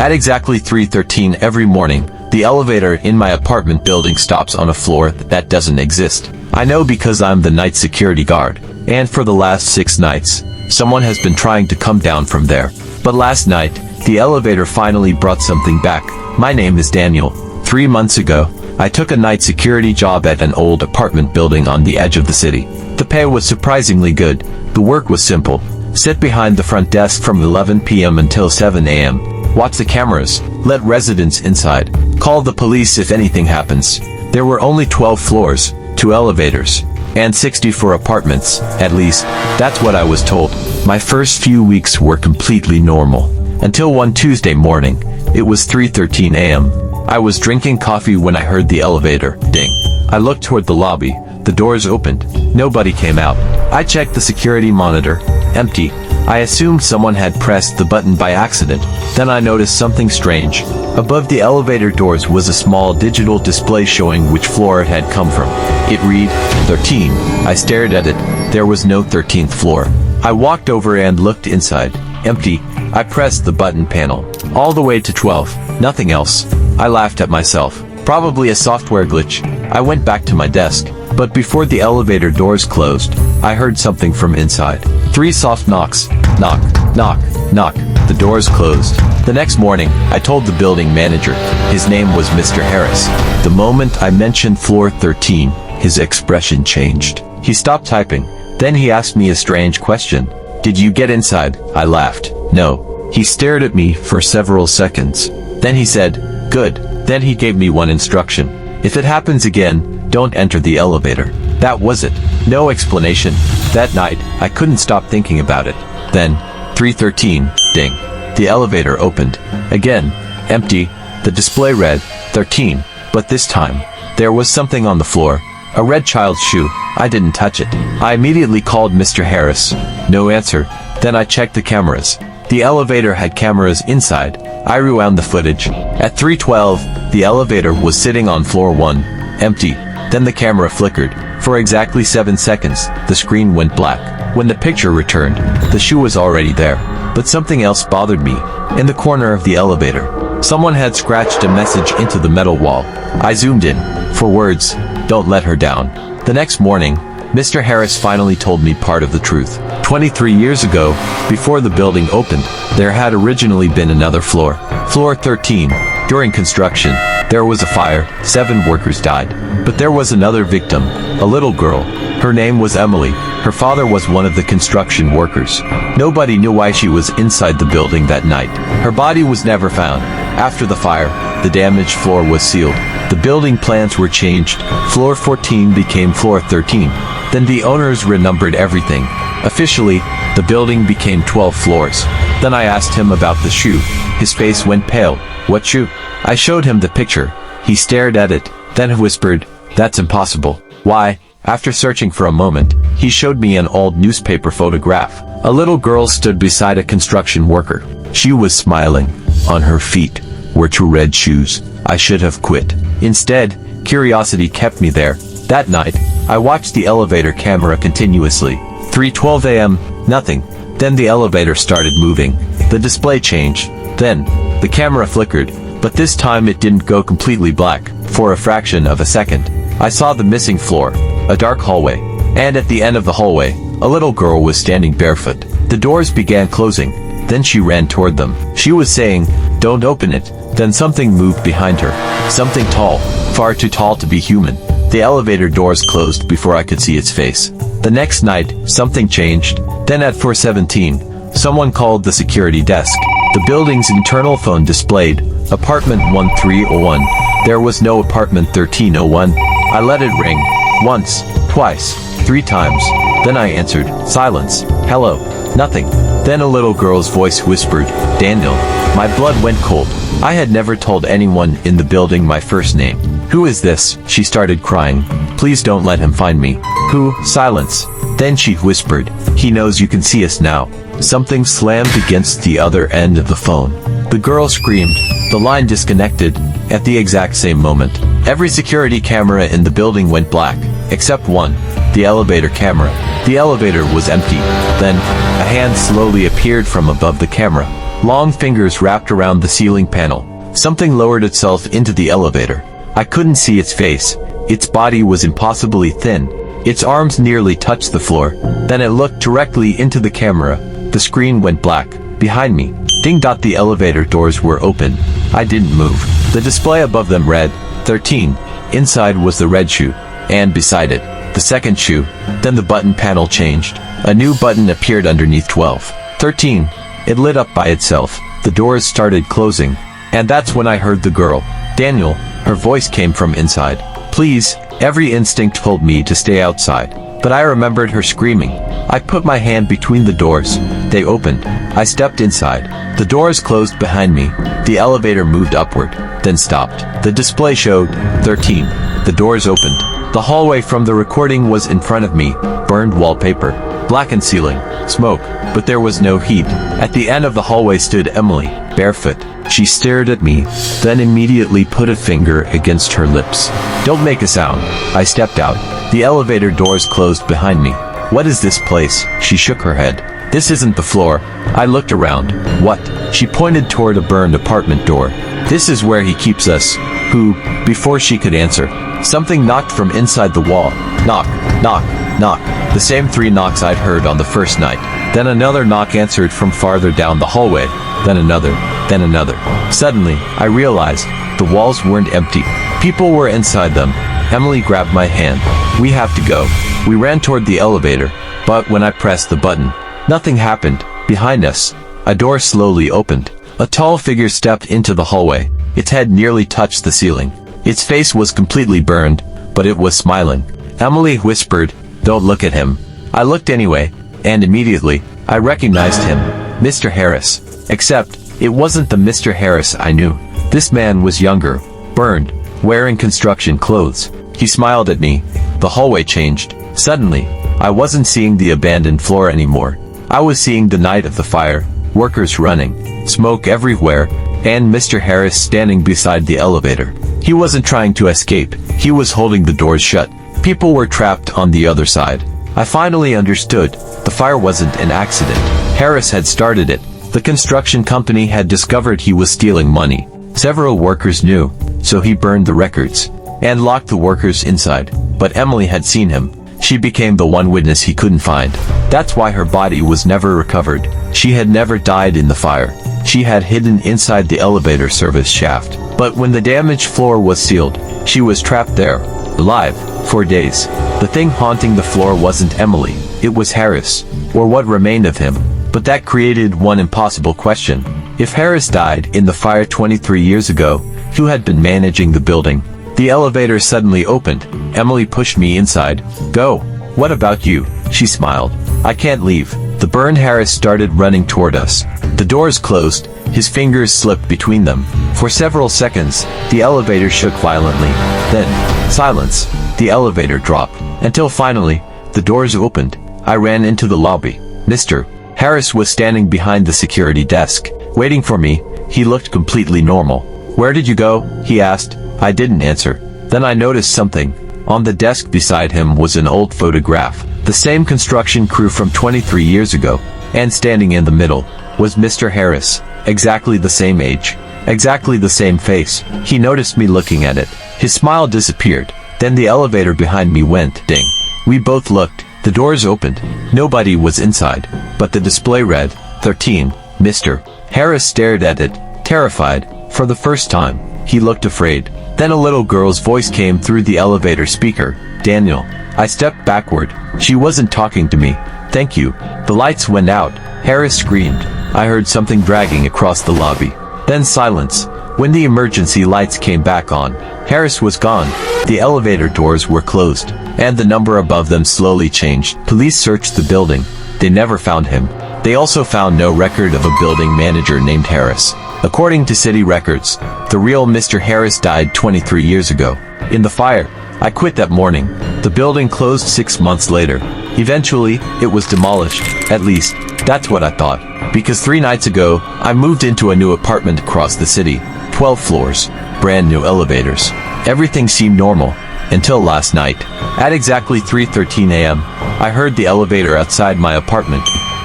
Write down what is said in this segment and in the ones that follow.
At exactly 3:13 every morning, the elevator in my apartment building stops on a floor that doesn't exist. I know because I'm the night security guard, and for the last 6 nights, someone has been trying to come down from there. But last night, the elevator finally brought something back. My name is Daniel. 3 months ago, I took a night security job at an old apartment building on the edge of the city. The pay was surprisingly good. The work was simple. Sit behind the front desk from 11 p.m. until 7 a.m. Watch the cameras, let residents inside, call the police if anything happens. There were only 12 floors, 2 elevators, and 64 apartments, at least, that's what I was told. My first few weeks were completely normal. Until one Tuesday morning, it was 3:13 a.m. I was drinking coffee when I heard the elevator ding. I looked toward the lobby, the doors opened, nobody came out. I checked the security monitor, empty. I assumed someone had pressed the button by accident. Then I noticed something strange. Above the elevator doors was a small digital display showing which floor it had come from. It read, 13. I stared at it. There was no 13th floor. I walked over and looked inside. Empty. I pressed the button panel. All the way to 12. Nothing else. I laughed at myself. Probably a software glitch. I went back to my desk. But before the elevator doors closed, I heard something from inside. 3 soft knocks. Knock, knock, knock. The doors closed. The next morning, I told the building manager. His name was Mr. Harris. The moment I mentioned floor 13, his expression changed. He stopped typing. Then he asked me a strange question. Did you get inside? I laughed. No. He stared at me for several seconds. Then he said, good. Then he gave me one instruction. If it happens again, don't enter the elevator. That was it. No explanation. That night, I couldn't stop thinking about it. Then, 3:13, ding. The elevator opened. Again, empty. The display read, 13. But this time, there was something on the floor. A red child's shoe. I didn't touch it. I immediately called Mr. Harris. No answer. Then I checked the cameras. The elevator had cameras inside. I rewound the footage. At 3:12, the elevator was sitting on floor 1. Empty. Then the camera flickered. For exactly 7 seconds, the screen went black. When the picture returned, the shoe was already there. But something else bothered me. In the corner of the elevator, someone had scratched a message into the metal wall. I zoomed in. For words, don't let her down. The next morning, Mr. Harris finally told me part of the truth. 23 years ago, before the building opened, there had originally been another floor. Floor 13. During construction, there was a fire. 7 workers died. But there was another victim, a little girl. Her name was Emily. Her father was one of the construction workers. Nobody knew why she was inside the building that night. Her body was never found. After the fire, the damaged floor was sealed. The building plans were changed. Floor 14 became floor 13. Then the owners renumbered everything. Officially, the building became 12 floors. Then I asked him about the shoe. His face went pale. What shoe? I showed him the picture. He stared at it, then whispered, that's impossible. Why? After searching for a moment, he showed me an old newspaper photograph. A little girl stood beside a construction worker. She was smiling. On her feet were 2 red shoes. I should have quit. Instead, curiosity kept me there. That night, I watched the elevator camera continuously. 3:12 a.m., nothing. Then the elevator started moving. The display changed. Then, the camera flickered. But this time it didn't go completely black. For a fraction of a second, I saw the missing floor, a dark hallway. And at the end of the hallway, a little girl was standing barefoot. The doors began closing. Then she ran toward them. She was saying, don't open it. Then something moved behind her. Something tall, far too tall to be human. The elevator doors closed before I could see its face. The next night, something changed. Then at 4:17, someone called the security desk. The building's internal phone displayed, apartment 1301. There was no apartment 1301. I let it ring. Once, twice, 3 times. Then I answered. Silence. Hello. Nothing. Then a little girl's voice whispered, Daniel. My blood went cold. I had never told anyone in the building my first name. Who is this? She started crying. Please don't let him find me. Who? Silence. Then she whispered, he knows you can see us now. Something slammed against the other end of the phone. The girl screamed. The line disconnected. At the exact same moment, every security camera in the building went black, except one, the elevator camera. The elevator was empty. Then, a hand slowly appeared from above the camera. Long fingers wrapped around the ceiling panel. Something lowered itself into the elevator. I couldn't see its face. Its body was impossibly thin. Its arms nearly touched the floor. Then it looked directly into the camera. The screen went black. Behind me. Ding dot, the elevator doors were open. I didn't move. The display above them read, 13. Inside was the red shoe. And beside it, the second shoe. Then the button panel changed. A new button appeared underneath 12. 13. It lit up by itself. The doors started closing. And that's when I heard the girl. Daniel. Her voice came from inside. Please. Every instinct told me to stay outside. But I remembered her screaming. I put my hand between the doors. They opened. I stepped inside. The doors closed behind me. The elevator moved upward, then stopped. The display showed 13. The doors opened. The hallway from the recording was in front of me. Burned wallpaper. Blackened ceiling. Smoke. But there was no heat. At the end of the hallway stood Emily, barefoot. She stared at me, then immediately put a finger against her lips. Don't make a sound. I stepped out. The elevator doors closed behind me. What is this place? She shook her head. This isn't the floor. I looked around. What? She pointed toward a burned apartment door. This is where he keeps us. Who? Before she could answer, something knocked from inside the wall. Knock, knock, knock. The same 3 knocks I'd heard on the first night. Then another knock answered from farther down the hallway. Then another. Then another. Suddenly, I realized the walls weren't empty. People were inside them. Emily grabbed my hand. We have to go. We ran toward the elevator, but when I pressed the button, nothing happened. Behind us, a door slowly opened. A tall figure stepped into the hallway. Its head nearly touched the ceiling. Its face was completely burned, but it was smiling. Emily whispered, "Don't look at him." I looked anyway, and immediately, I recognized him. Mr. Harris. Except, it wasn't the Mr. Harris I knew. This man was younger, burned, wearing construction clothes. He smiled at me. The hallway changed. Suddenly, I wasn't seeing the abandoned floor anymore. I was seeing the night of the fire, workers running, smoke everywhere, and Mr. Harris standing beside the elevator. He wasn't trying to escape. He was holding the doors shut. People were trapped on the other side. I finally understood. The fire wasn't an accident. Harris had started it. The construction company had discovered he was stealing money. Several workers knew, so he burned the records and locked the workers inside. But Emily had seen him. She became the one witness he couldn't find. That's why her body was never recovered. She had never died in the fire. She had hidden inside the elevator service shaft. But when the damaged floor was sealed, she was trapped there, alive, for days. The thing haunting the floor wasn't Emily. It was Harris, or what remained of him. But that created one impossible question. If Harris died in the fire 23 years ago, who had been managing the building? The elevator suddenly opened. Emily pushed me inside. Go. What about you? She smiled. I can't leave. The burned Harris started running toward us. The doors closed. His fingers slipped between them. For several seconds, the elevator shook violently. Then, silence. The elevator dropped. Until finally, the doors opened. I ran into the lobby. Mr. Harris was standing behind the security desk, waiting for me. He looked completely normal. Where did you go? He asked. I didn't answer. Then I noticed something. On the desk beside him was an old photograph. The same construction crew from 23 years ago. And standing in the middle was Mr. Harris. Exactly the same age. Exactly the same face. He noticed me looking at it. His smile disappeared. Then the elevator behind me went ding. We both looked. The doors opened. Nobody was inside. But the display read, 13. Mr. Harris stared at it, terrified. For the first time, he looked afraid. Then a little girl's voice came through the elevator speaker. Daniel. I stepped backward. She wasn't talking to me. Thank you. The lights went out. Harris screamed. I heard something dragging across the lobby. Then silence. When the emergency lights came back on, Harris was gone. The elevator doors were closed, and the number above them slowly changed. Police searched the building. They never found him. They also found no record of a building manager named Harris. According to city records, the real Mr. Harris died 23 years ago. In the fire. I quit that morning. The building closed 6 months later. Eventually, it was demolished. At least, that's what I thought. Because 3 nights ago, I moved into a new apartment across the city. 12 floors. Brand new elevators. Everything seemed normal. Until last night. At exactly 3:13 a.m., I heard the elevator outside my apartment.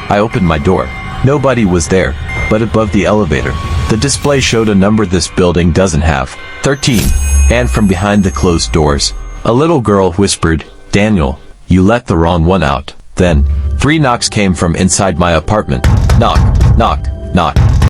I opened my door. Nobody was there. but above the elevator. The display showed a number this building doesn't have. 13. And from behind the closed doors, a little girl whispered, "Daniel, you let the wrong one out." Then, 3 knocks came from inside my apartment. Knock, knock, knock.